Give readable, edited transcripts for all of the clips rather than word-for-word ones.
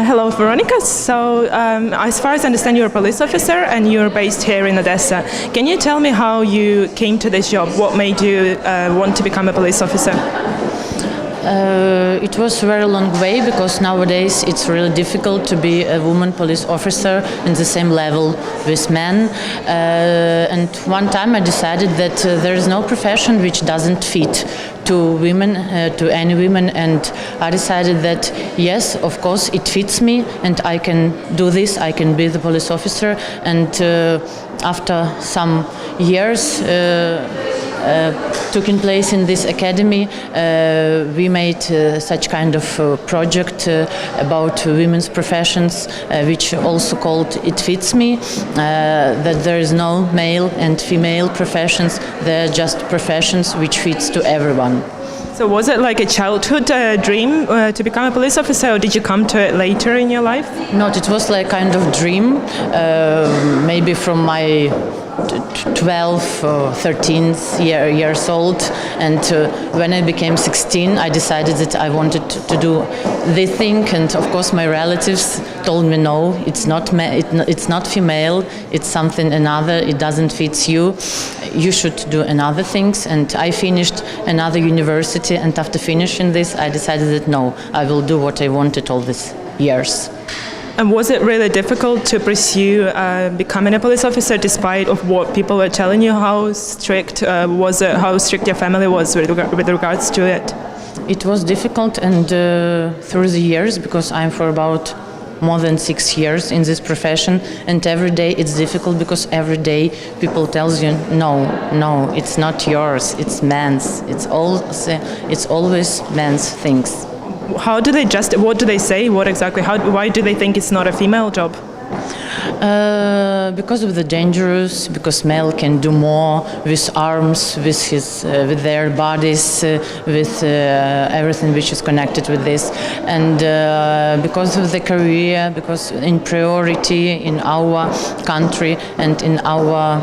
Hello, Veronika. So, as far as I understand, you're a police officer and you're based here in Odessa. Can you tell me how you came to this job? What made you want to become a police officer? It was a very long way because nowadays it's really difficult to be a woman police officer in the same level with men. And one time I decided that there is no profession which doesn't fit to women, to any women, and I decided that yes, of course it fits me and I can do this, I can be the police officer. And after some years taking place in this academy, we made such kind of project about women's professions, which also called It Fits Me, that there is no male and female professions, they're just professions which fits to everyone. So was it like a childhood dream to become a police officer, or did you come to it later in your life? No, it was like kind of dream, maybe from my 12 or 13 years old, and when I became 16 I decided that I wanted to do this thing, and of course my relatives told me no, it's not female, it's something another, it doesn't fit you, you should do another things. And I finished another university, and after finishing this I decided that no, I will do what I wanted all these years. And was it really difficult to pursue becoming a police officer despite of what people were telling you? How strict was it? How strict your family was with regards to it? It was difficult, and through the years, because I'm for about more than 6 years in this profession, and every day it's difficult because every day people tells you no, it's not yours, it's men's, it's always men's things. How do they what do they say? What exactly? Why do they think it's not a female job? Because of the dangerous, because male can do more with arms, with their bodies, with everything which is connected with this, and because of the career, because in priority in our country and in our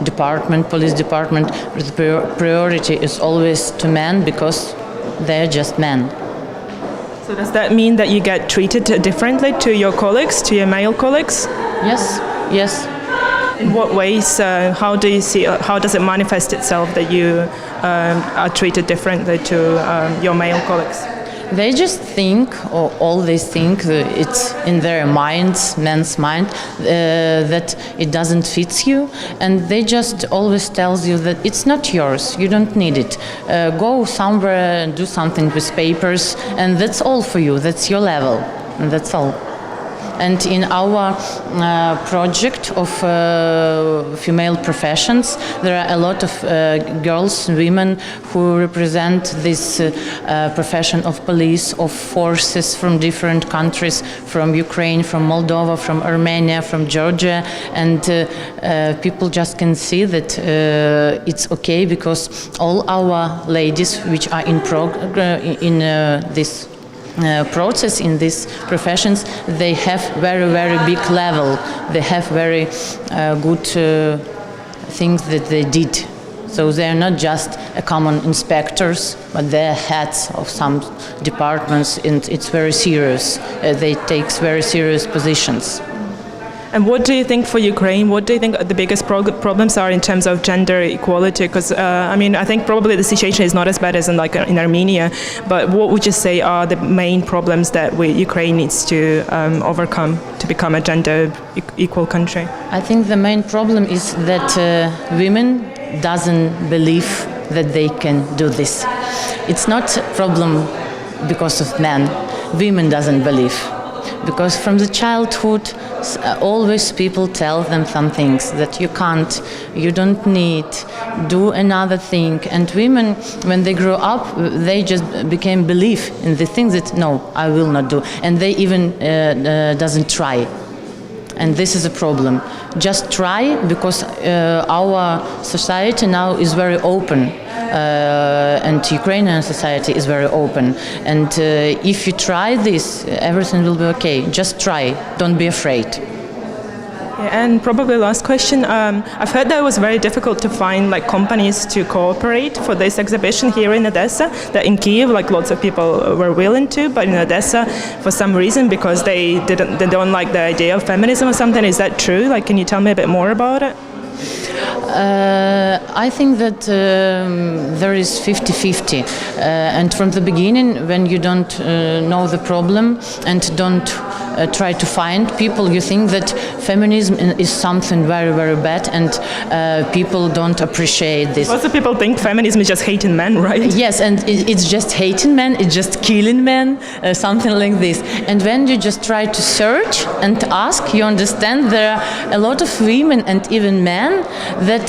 department, police department, the priority is always to men because they're just men. So does that mean that you get treated differently to your colleagues, to your male colleagues? Yes. In what ways? How do you see? How does it manifest itself that you are treated differently to your male colleagues? They just think, or always think, it's in their minds, men's mind, that it doesn't fit you, and they just always tells you that it's not yours, you don't need it. Go somewhere and do something with papers, and that's all for you, that's your level, and that's all. And in our project of female professions, there are a lot of girls, women who represent this profession of police, of forces from different countries, from Ukraine, from Moldova, from Armenia, from Georgia, and people just can see that it's okay because all our ladies which are in this process in these professions, they have very big level, they have very good things that they did, so they are not just a common inspectors, but they're heads of some departments, and it's very serious, they take very serious positions. And what do you think for Ukraine? What do you think the biggest problems are in terms of gender equality? Because I think probably the situation is not as bad as in Armenia. But what would you say are the main problems that Ukraine needs to overcome to become a gender equal country? I think the main problem is that women doesn't believe that they can do this. It's not a problem because of men. Women doesn't believe. Because from the childhood, always people tell them some things that you can't, you don't need, do another thing. And women, when they grow up, they just became belief in the things that no, I will not do. And they even doesn't try. And this is a problem. Just try, because our society now is very open. And Ukrainian society is very open. And if you try this, everything will be okay. Just try. Don't be afraid. Yeah, and probably last question. I've heard that it was very difficult to find like companies to cooperate for this exhibition here in Odessa. That in Kiev, like lots of people were willing to, but in Odessa, for some reason, because they don't like the idea of feminism or something. Is that true? Like, can you tell me a bit more about it? I think that there is 50-50, and from the beginning, when you don't know the problem and don't try to find people, you think that feminism is something very, very bad, and people don't appreciate this. Lots of people think feminism is just hating men, right? Yes, and it's just hating men, it's just killing men, something like this. And when you just try to search and ask, you understand there are a lot of women and even men that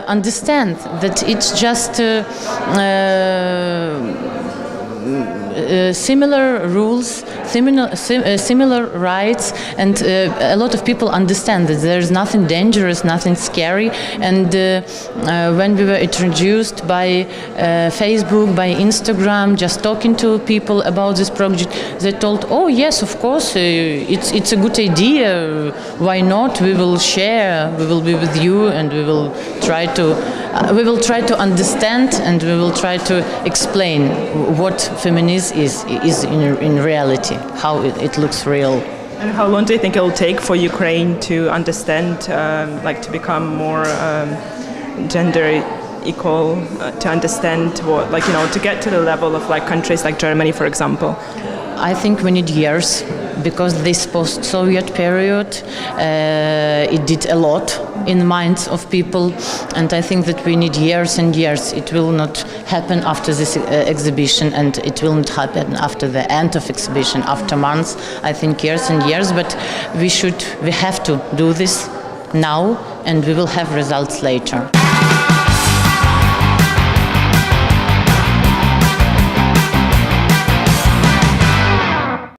understand that it's just similar rules, similar rights, and a lot of people understand that there's nothing dangerous, nothing scary. And when we were introduced by Facebook, by Instagram, just talking to people about this project, they told, "Oh yes, of course, it's a good idea. Why not? We will share. We will be with you, and we will try to understand, and we will try to explain what feminism is in reality, how it looks real." And how long do you think it will take for Ukraine to understand, like to become more gender equal, to understand what, like, you know, to get to the level of like countries like Germany, for example? I think we need years, because this post-Soviet period, it did a lot in the minds of people, and I think that we need years and years. It will not happen after this exhibition, and it will not happen after the end of exhibition, after months. I think years and years, but we have to do this now, and we will have results later.